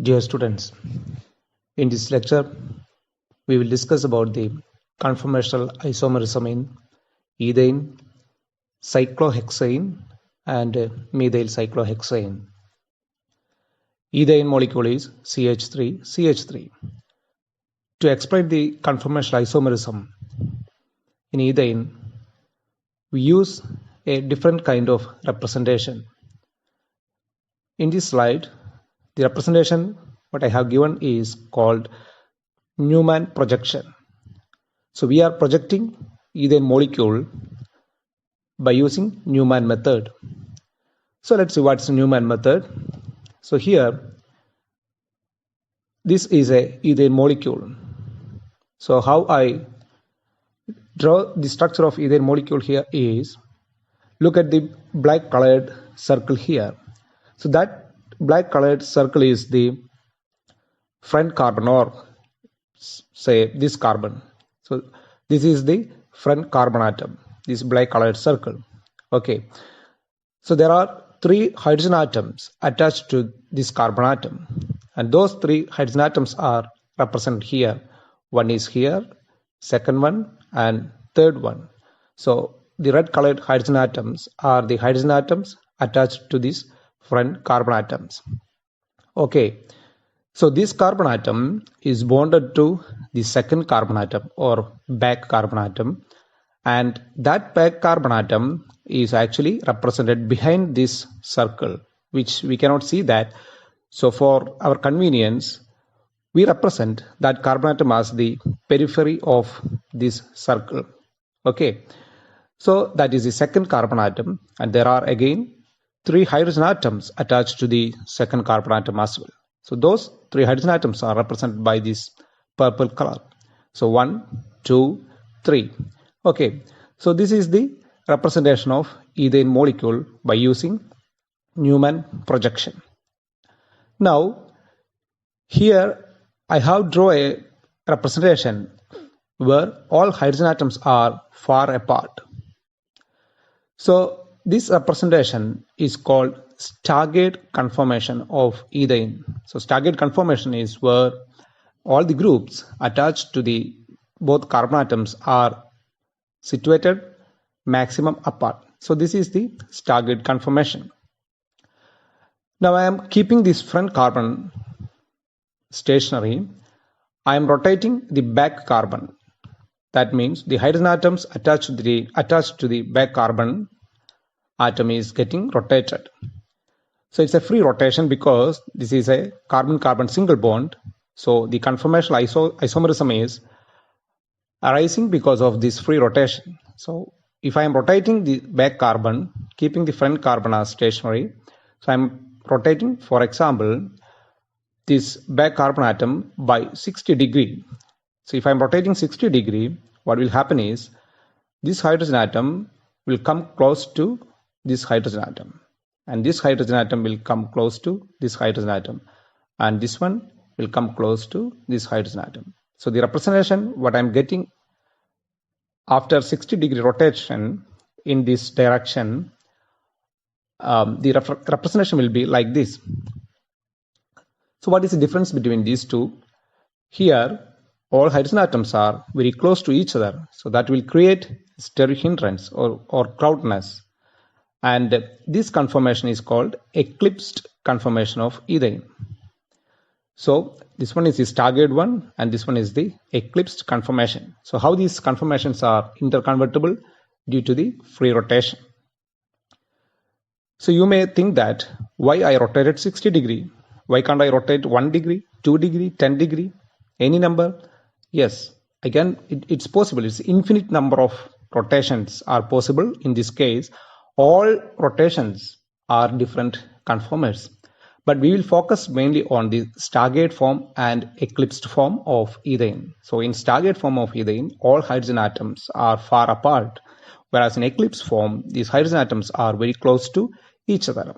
Dear students, in this lecture, we will discuss about the conformational isomerism in ethane, cyclohexane, and methyl cyclohexane. Ethane molecule is CH3CH3. To explain the conformational isomerism in ethane, we use a different kind of representation. In this slide, the representation what I have given is called Newman projection. So we are projecting ethane molecule by using Newman method. So let's see what's Newman method. So here, this is a ethane molecule. So how I draw the structure of ethane molecule here is, look at the black colored circle here. So that black colored circle is the front carbon, or say this carbon. So this is the front carbon atom, this black colored circle. Okay, so there are 3 hydrogen atoms attached to this carbon atom, and those 3 hydrogen atoms are represented here. One is here, second one, and third one. So the red colored hydrogen atoms are the hydrogen atoms attached to this front carbon atoms. Okay, so this carbon atom is bonded to the second carbon atom or back carbon atom, and that back carbon atom is actually represented behind this circle, which we cannot see that. So for our convenience, we represent that carbon atom as the periphery of this circle. Okay, so that is the second carbon atom, and there are again 3 hydrogen atoms attached to the second carbon atom as well. So those 3 hydrogen atoms are represented by this purple color. So 1, 2, 3. Okay, so this is the representation of ethane molecule by using Newman projection. Now, here I have drawn a representation where all hydrogen atoms are far apart. So this representation is called Staggered conformation of ethane. So Staggered conformation is where all the groups attached to the both carbon atoms are situated maximum apart. So this is the Staggered conformation. Now I am keeping this front carbon stationary. I am rotating the back carbon. That means the hydrogen atoms attached to the back carbon atom is getting rotated. So it's a free rotation because this is a carbon-carbon single bond. So the conformational isomerism is arising because of this free rotation. So if I am rotating the back carbon, keeping the front carbon as stationary, so I am rotating, for example, this back carbon atom by 60 degree. So if I am rotating 60 degree, what will happen is this hydrogen atom will come close to this hydrogen atom, and this hydrogen atom will come close to this hydrogen atom, and this one will come close to this hydrogen atom. So the representation what I am getting after 60 degree rotation in this direction, the representation will be like this. So what is the difference between these two? Here all hydrogen atoms are very close to each other, so that will create stereohindrance or crowdedness. And this conformation is called eclipsed conformation of ethane. So this one is the staggered one, and this one is the eclipsed conformation. So how these conformations are interconvertible due to the free rotation. So you may think that why I rotated 60 degree? Why can't I rotate 1 degree, 2 degree, 10 degree, any number? Yes, again it's possible. It's infinite number of rotations are possible. In this case, all rotations are different conformers, but we will focus mainly on the staggered form and eclipsed form of ethane. So in staggered form of ethane, all hydrogen atoms are far apart, whereas in eclipsed form, these hydrogen atoms are very close to each other.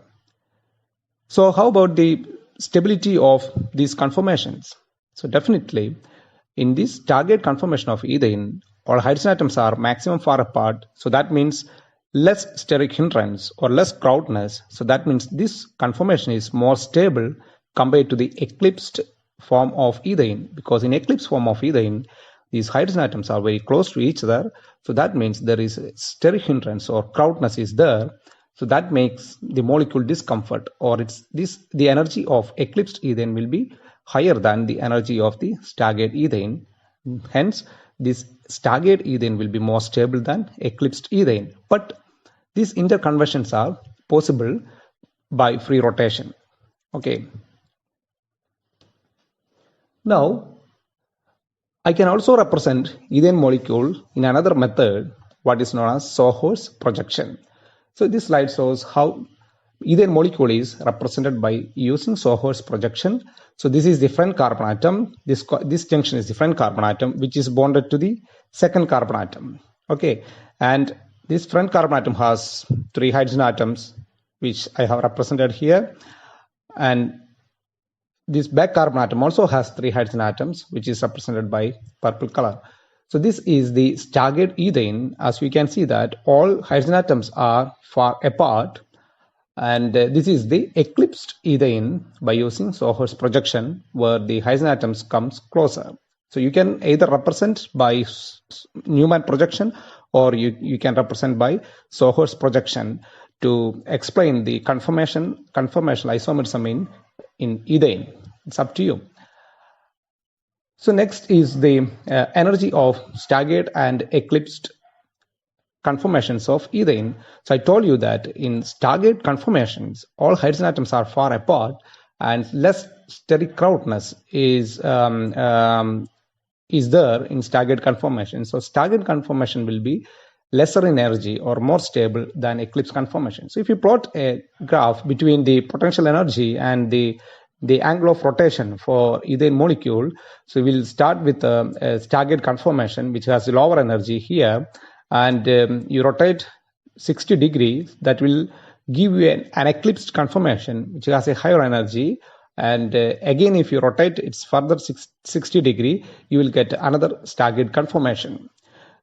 So how about the stability of these conformations? So definitely in this staggered conformation of ethane, all hydrogen atoms are maximum far apart. So that means less steric hindrance or less crowdedness. So that means this conformation is more stable compared to the eclipsed form of ethane, because in eclipsed form of ethane, these hydrogen atoms are very close to each other. So that means there is a steric hindrance or crowdness is there. So that makes the molecule discomfort, or the energy of eclipsed ethane will be higher than the energy of the staggered ethane. Hence, this staggered ethane will be more stable than eclipsed ethane. But these interconversions are possible by free rotation. Okay. Now, I can also represent ethane molecule in another method, what is known as Sohor's projection. So this slide shows how ethane molecule is represented by using Sohor's projection. So this is the front carbon atom. This junction is the front carbon atom, which is bonded to the second carbon atom. Okay, and this front carbon atom has 3 hydrogen atoms, which I have represented here, and this back carbon atom also has 3 hydrogen atoms, which is represented by purple color. So this is the staggered ethane. As we can see that all hydrogen atoms are far apart, and this is the eclipsed ethane by using Sohor's projection, where the hydrogen atoms comes closer. So you can either represent by Newman projection, or you can represent by Sohor's projection to explain the conformational isomerism in ethane. It's up to you. So next is the energy of staggered and eclipsed conformations of ethane. So I told you that in staggered conformations, all hydrogen atoms are far apart, and less steric crowdness is there in staggered conformation. So staggered conformation will be lesser in energy or more stable than eclipsed conformation. So if you plot a graph between the potential energy and the angle of rotation for ethane molecule, so we'll start with a staggered conformation, which has lower energy here, and you rotate 60 degrees, that will give you an eclipsed conformation, which has a higher energy. And again, if you rotate it's further 60 degree, you will get another staggered conformation.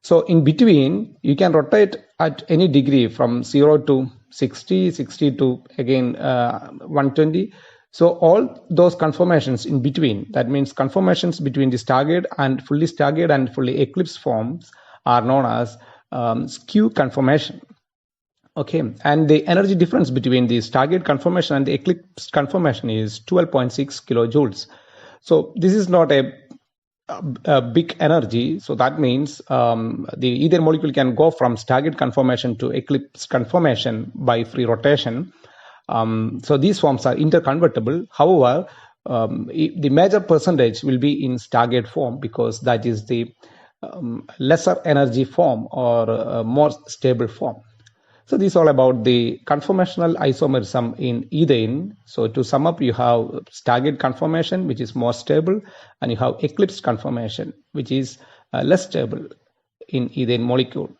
So in between, you can rotate at any degree from 0 to 60, 60 to again 120. So all those conformations in between, that means conformations between the staggered and fully eclipsed forms, are known as skew conformation. Okay, and the energy difference between the staggered conformation and the eclipsed conformation is 12.6 kilojoules. So this is not a big energy. So that means the ethane molecule can go from staggered conformation to eclipsed conformation by free rotation. So these forms are interconvertible. However, the major percentage will be in staggered form, because that is the lesser energy form, or more stable form. So this is all about the conformational isomerism in ethane. So to sum up, you have staggered conformation, which is more stable, and you have eclipsed conformation, which is less stable in ethane molecule.